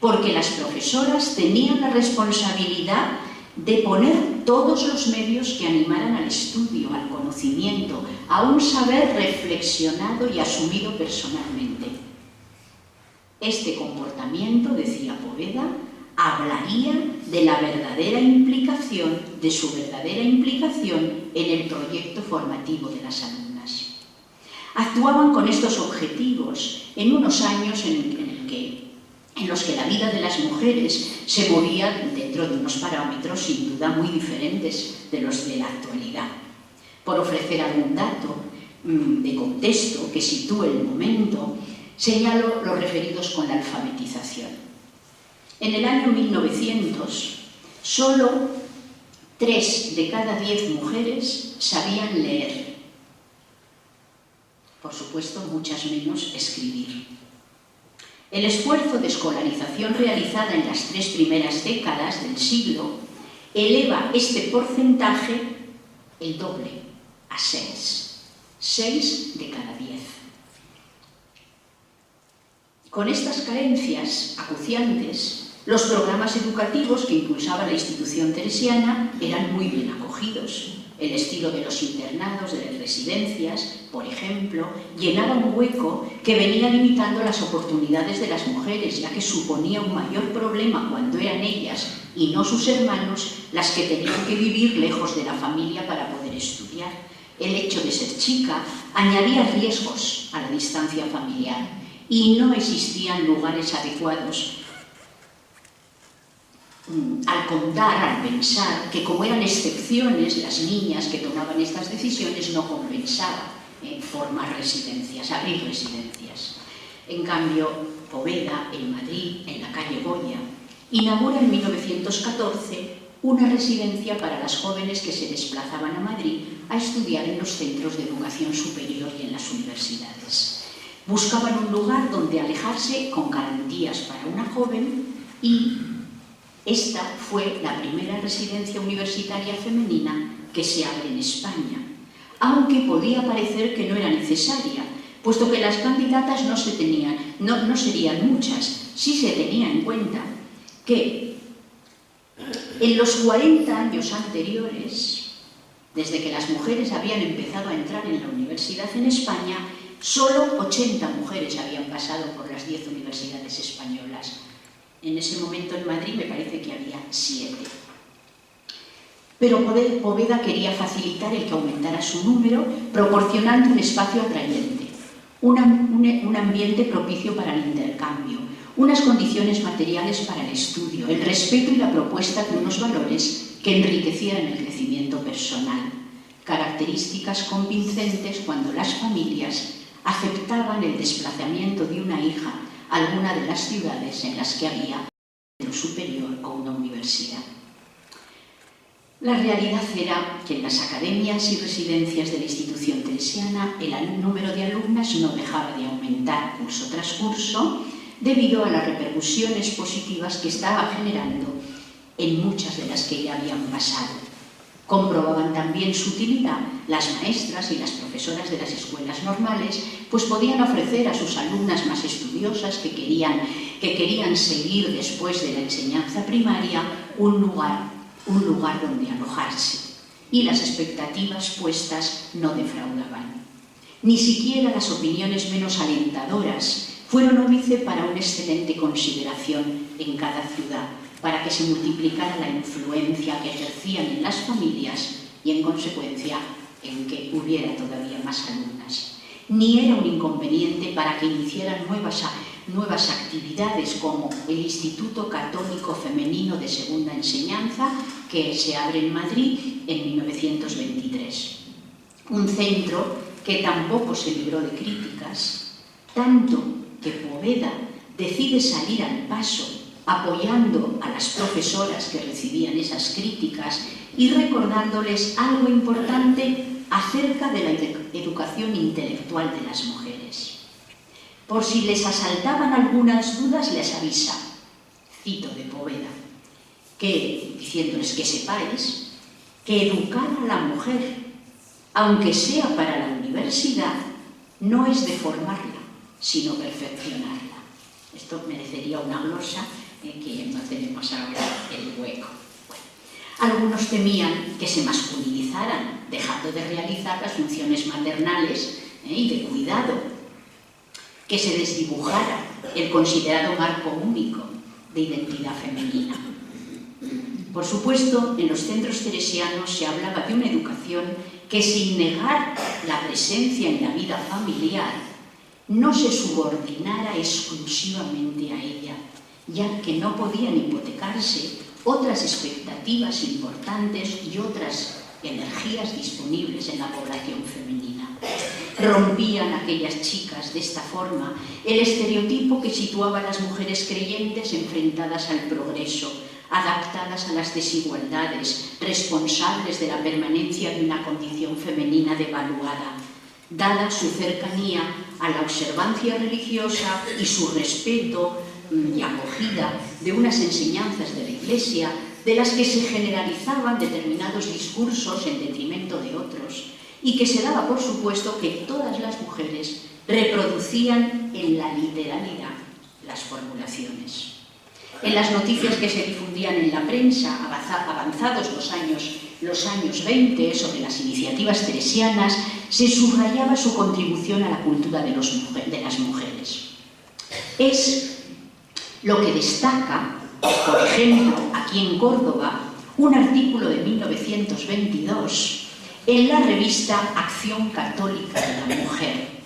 porque las profesoras tenían la responsabilidad de poner todos los medios que animaran al estudio, al conocimiento, a un saber reflexionado y asumido personalmente. Este comportamiento, decía Poveda, hablaría de la verdadera implicación, de su verdadera implicación en el proyecto formativo de las alumnas. Actuaban con estos objetivos en unos años en los que la vida de las mujeres se movía dentro de unos parámetros sin duda muy diferentes de los de la actualidad. Por ofrecer algún dato de contexto que sitúe el momento, señalo los referidos con la alfabetización. En el año 1900, solo 3 de cada 10 mujeres sabían leer. Por supuesto, muchas menos escribir. El esfuerzo de escolarización realizada en las 3 primeras décadas del siglo eleva este porcentaje el doble, a 6. 6 de cada 10. Con estas carencias acuciantes, los programas educativos que impulsaba la institución teresiana eran muy bien acogidos. El estilo de los internados, de las residencias, por ejemplo, llenaba un hueco que venía limitando las oportunidades de las mujeres, ya que suponía un mayor problema cuando eran ellas y no sus hermanos las que tenían que vivir lejos de la familia para poder estudiar. El hecho de ser chica añadía riesgos a la distancia familiar y no existían lugares adecuados. Al contar, al pensar que como eran excepciones las niñas que tomaban estas decisiones, no compensaba formar residencias, abrir residencias. En cambio, Poveda, en Madrid, en la calle Goya, inaugura en 1914 una residencia para las jóvenes que se desplazaban a Madrid a estudiar en los centros de educación superior y en las universidades. Buscaban un lugar donde alejarse con garantías para una joven y esta fue la primera residencia universitaria femenina que se abre en España, aunque podía parecer que no era necesaria, puesto que las candidatas no serían muchas. Sí se tenía en cuenta que en los 40 años anteriores, desde que las mujeres habían empezado a entrar en la universidad en España, solo 80 mujeres habían pasado por las 10 universidades españolas. En ese momento en Madrid me parece que había 7. Pero Poveda quería facilitar el que aumentara su número, proporcionando un espacio atrayente, un ambiente propicio para el intercambio, unas condiciones materiales para el estudio, el respeto y la propuesta de unos valores que enriquecieran el crecimiento personal, características convincentes cuando las familias aceptaban el desplazamiento de una hija a alguna de las ciudades en las que había un centro superior o una universidad. La realidad era que en las academias y residencias de la institución teresiana el número de alumnas no dejaba de aumentar curso tras curso debido a las repercusiones positivas que estaba generando en muchas de las que ya habían pasado. Comprobaban también su utilidad las maestras y las profesoras de las escuelas normales, pues podían ofrecer a sus alumnas más estudiosas que querían seguir después de la enseñanza primaria un lugar donde alojarse, y las expectativas puestas no defraudaban. Ni siquiera las opiniones menos alentadoras fueron óbice para una excelente consideración en cada ciudad, para que se multiplicara la influencia que ejercían en las familias y, en consecuencia, en que hubiera todavía más alumnas. Ni era un inconveniente para que iniciaran nuevas actividades como el Instituto Católico Femenino de Segunda Enseñanza, que se abre en Madrid en 1923. Un centro que tampoco se libró de críticas, tanto que Poveda decide salir al paso apoyando a las profesoras que recibían esas críticas y recordándoles algo importante acerca de la educación intelectual de las mujeres. Por si les asaltaban algunas dudas, les avisa, cito de Poveda, diciéndoles que sepáis que educar a la mujer, aunque sea para la universidad, no es deformarla, sino perfeccionarla. Esto merecería una glosa que no tenemos ahora el hueco. Bueno, algunos temían que se masculinizaran, dejando de realizar las funciones maternales y de cuidado, que se desdibujara el considerado marco único de identidad femenina. Por supuesto, en los centros teresianos se hablaba de una educación que, sin negar la presencia en la vida familiar, no se subordinara exclusivamente a ella, ya que no podían hipotecarse otras expectativas importantes y otras energías disponibles en la población femenina. Rompían aquellas chicas de esta forma el estereotipo que situaba a las mujeres creyentes enfrentadas al progreso, adaptadas a las desigualdades, responsables de la permanencia de una condición femenina devaluada, dada su cercanía a la observancia religiosa y su respeto y acogida de unas enseñanzas de la Iglesia, de las que se generalizaban determinados discursos en detrimento de otros, y que se daba por supuesto que todas las mujeres reproducían en la literalidad las formulaciones. En las noticias que se difundían en la prensa, avanzados los años 20, sobre las iniciativas teresianas, se subrayaba su contribución a la cultura de las mujeres. Es lo que destaca, por ejemplo, aquí en Córdoba, un artículo de 1922 en la revista Acción Católica de la Mujer.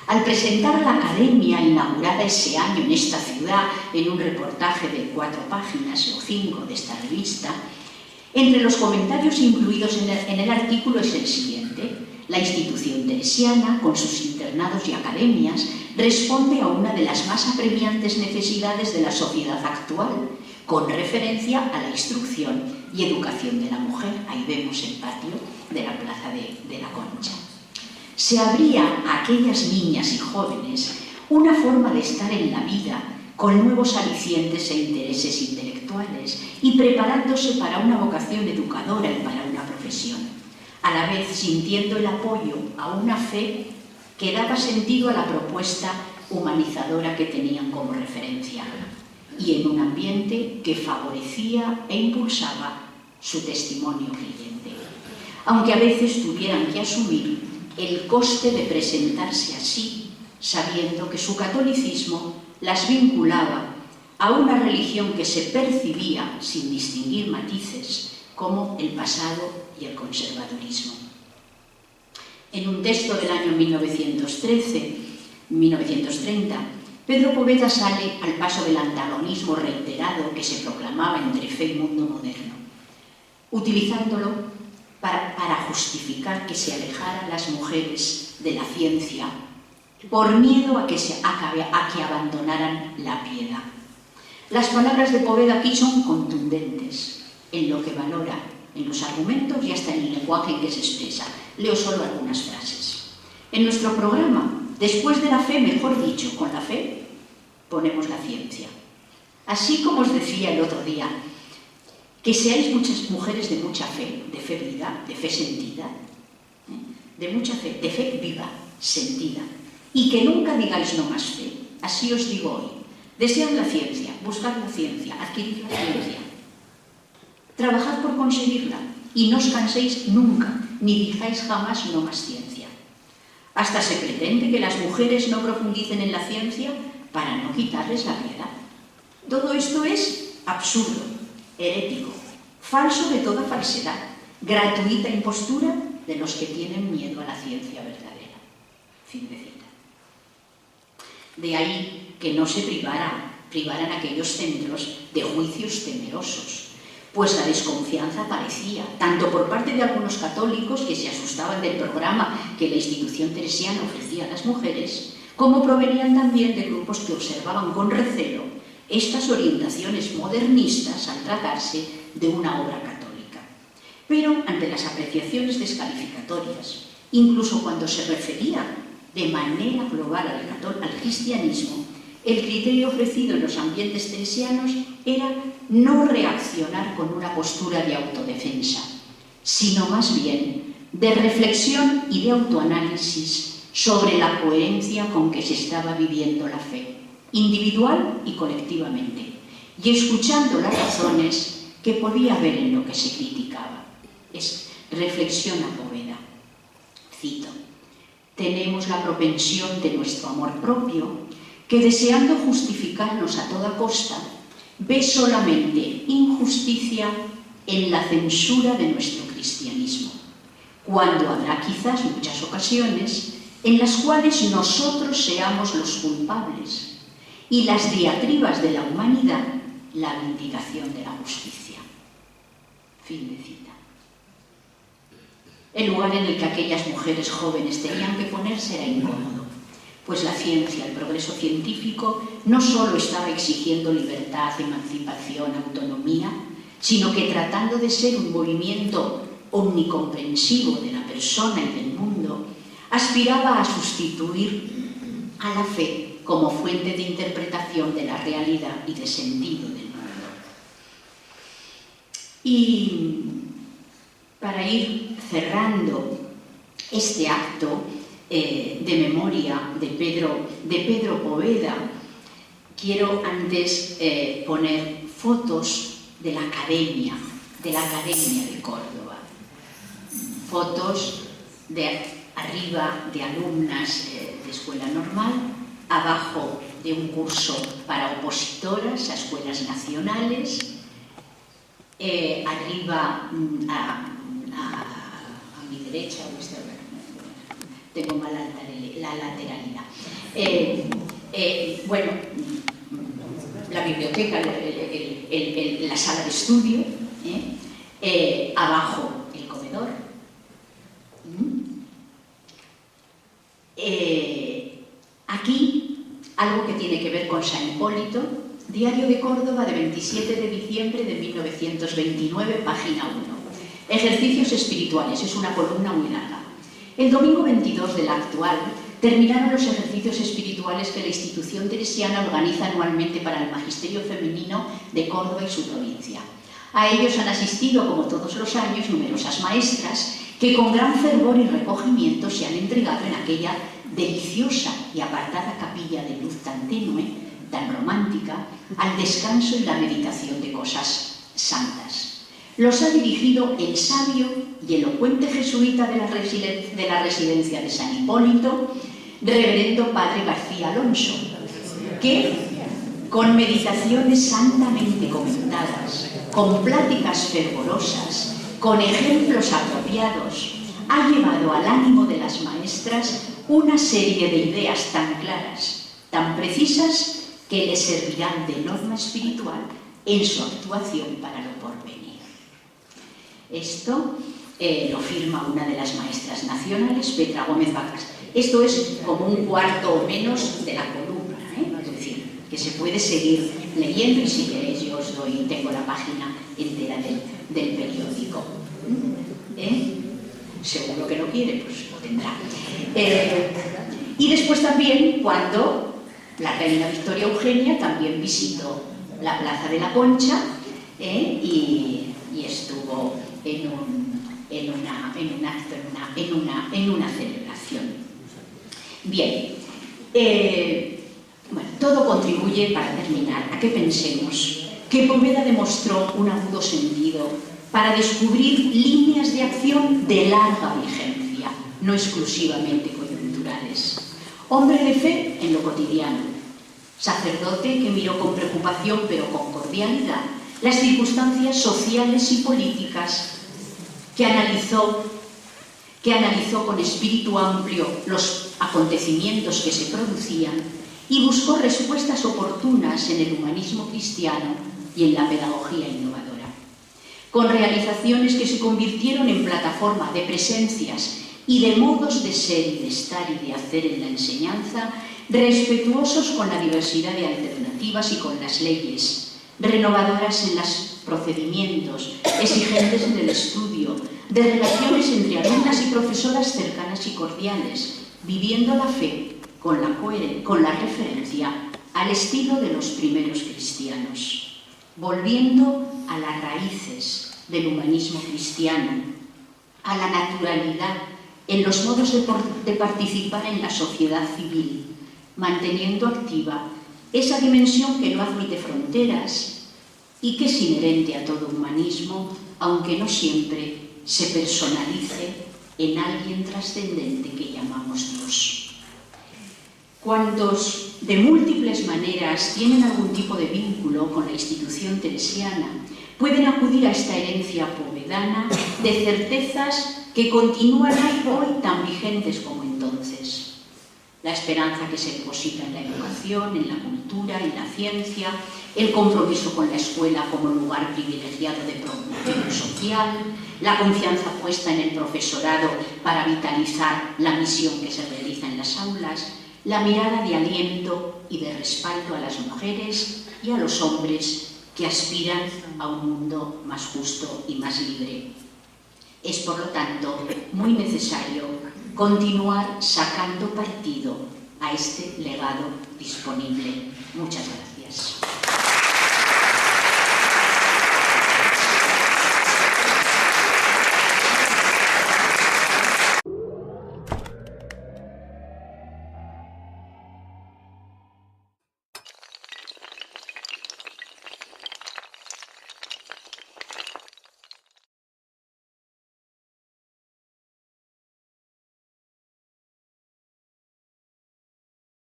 Al presentar la academia inaugurada ese año en esta ciudad, en un reportaje de 4 páginas o 5 de esta revista, entre los comentarios incluidos en el artículo es el siguiente: la institución teresiana, con sus internados y academias, responde a una de las más apremiantes necesidades de la sociedad actual, con referencia a la instrucción y educación de la mujer. Ahí vemos el patio de la Plaza de la Concha. Se abría a aquellas niñas y jóvenes una forma de estar en la vida con nuevos alicientes e intereses intelectuales y preparándose para una vocación educadora y para una profesión, a la vez sintiendo el apoyo a una fe que daba sentido a la propuesta humanizadora que tenían como referencia, y en un ambiente que favorecía e impulsaba su testimonio creyente, aunque a veces tuvieran que asumir el coste de presentarse así, sabiendo que su catolicismo las vinculaba a una religión que se percibía, sin distinguir matices, como el pasado y el conservadurismo. En un texto del año 1930, Pedro Poveda sale al paso del antagonismo reiterado que se proclamaba entre fe y mundo moderno, utilizándolo para justificar que se alejaran las mujeres de la ciencia por miedo a que abandonaran la piedad. Las palabras de Poveda aquí son contundentes en lo que valora, en los argumentos y hasta en el lenguaje en que se expresa. Leo solo algunas frases. En nuestro programa, después de la fe, mejor dicho, con la fe, ponemos la ciencia. Así como os decía el otro día, que seáis muchas mujeres de mucha fe, de fe viva, de fe sentida, de mucha fe, de fe viva, sentida, y que nunca digáis no más fe. Así os digo hoy. Desead la ciencia, buscad la ciencia, adquirid la ciencia. Trabajad por conseguirla y no os canséis nunca, ni digáis jamás no más ciencia. Hasta se pretende que las mujeres no profundicen en la ciencia para no quitarles la piedad. Todo esto es absurdo, herético, falso de toda falsedad, gratuita impostura de los que tienen miedo a la ciencia verdadera. Fin de cita. De ahí que no se privaran aquellos centros de juicios temerosos, pues la desconfianza aparecía, tanto por parte de algunos católicos que se asustaban del programa que la institución teresiana ofrecía a las mujeres, como provenían también de grupos que observaban con recelo estas orientaciones modernistas al tratarse de una obra católica. Pero ante las apreciaciones descalificatorias, incluso cuando se refería de manera global al cristianismo, el criterio ofrecido en los ambientes teresianos era no reaccionar con una postura de autodefensa, sino más bien de reflexión y de autoanálisis sobre la coherencia con que se estaba viviendo la fe, individual y colectivamente, y escuchando las razones que podía haber en lo que se criticaba. Reflexiona Poveda. Cito: tenemos la propensión de nuestro amor propio, que deseando justificarnos a toda costa, ve solamente injusticia en la censura de nuestro cristianismo, cuando habrá quizás muchas ocasiones en las cuales nosotros seamos los culpables y las diatribas de la humanidad la vindicación de la justicia. Fin de cita. El lugar en el que aquellas mujeres jóvenes tenían que ponerse era incómodo, pues la ciencia, el progreso científico, no solo estaba exigiendo libertad, emancipación, autonomía, sino que tratando de ser un movimiento omnicomprensivo de la persona y del mundo, aspiraba a sustituir a la fe como fuente de interpretación de la realidad y de sentido del mundo. Y para ir cerrando este acto de memoria de Pedro Poveda, quiero antes poner fotos de la Academia de Córdoba. Fotos de arriba de alumnas de escuela normal, abajo de un curso para opositoras a escuelas nacionales, arriba a mi derecha, tengo mal la lateralidad. Bueno, la biblioteca, la sala de estudio, abajo el comedor. Aquí, algo que tiene que ver con San Hipólito, Diario de Córdoba de 27 de diciembre de 1929, página 1. Ejercicios espirituales, es una columna muy larga. El domingo 22 del actual terminaron los ejercicios espirituales que la institución teresiana organiza anualmente para el magisterio femenino de Córdoba y su provincia. A ellos han asistido, como todos los años, numerosas maestras que con gran fervor y recogimiento se han entregado en aquella deliciosa y apartada capilla de luz tan tenue, tan romántica, al descanso y la meditación de cosas santas. Los ha dirigido el sabio y elocuente jesuita de la residencia de San Hipólito, reverendo padre García Alonso, que con meditaciones santamente comentadas, con pláticas fervorosas, con ejemplos apropiados, ha llevado al ánimo de las maestras una serie de ideas tan claras, tan precisas, que les servirán de norma espiritual en su actuación para lo porvenir. Esto lo firma una de las maestras nacionales, Petra Gómez Vacas. Esto es como un cuarto o menos de la columna, es decir, que se puede seguir leyendo, y si queréis yo os doy, tengo la página entera del periódico. Seguro que no quiere, pues lo tendrá. Y después también, cuando la reina Victoria Eugenia también visitó la Plaza de la Concha y estuvo en un acto, en una celebración. Bien, bueno, todo contribuye, para terminar, a que pensemos que Poveda demostró un agudo sentido para descubrir líneas de acción de larga vigencia, no exclusivamente coyunturales. Hombre de fe en lo cotidiano, sacerdote que miró con preocupación pero con cordialidad las circunstancias sociales y políticas, que analizó con espíritu amplio los acontecimientos que se producían y buscó respuestas oportunas en el humanismo cristiano y en la pedagogía innovadora. Con realizaciones que se convirtieron en plataforma de presencias y de modos de ser y de estar y de hacer en la enseñanza, respetuosos con la diversidad de alternativas y con las leyes, renovadoras en los procedimientos, exigentes en el estudio, de relaciones entre alumnas y profesoras cercanas y cordiales, viviendo la fe con la referencia al estilo de los primeros cristianos, volviendo a las raíces del humanismo cristiano, a la naturalidad en los modos de participar en la sociedad civil, manteniendo activa esa dimensión que no admite fronteras y que es inherente a todo humanismo, aunque no siempre se personalice en alguien trascendente que llamamos Dios. Cuantos de múltiples maneras tienen algún tipo de vínculo con la institución teresiana pueden acudir a esta herencia povedana de certezas que continúan hoy tan vigentes como entonces. La esperanza que se deposita en la educación, en la cultura, en la ciencia, el compromiso con la escuela como lugar privilegiado de promoción social, la confianza puesta en el profesorado para vitalizar la misión que se realiza en las aulas, la mirada de aliento y de respaldo a las mujeres y a los hombres que aspiran a un mundo más justo y más libre. Es, por lo tanto, muy necesario continuar sacando partido a este legado disponible. Muchas gracias.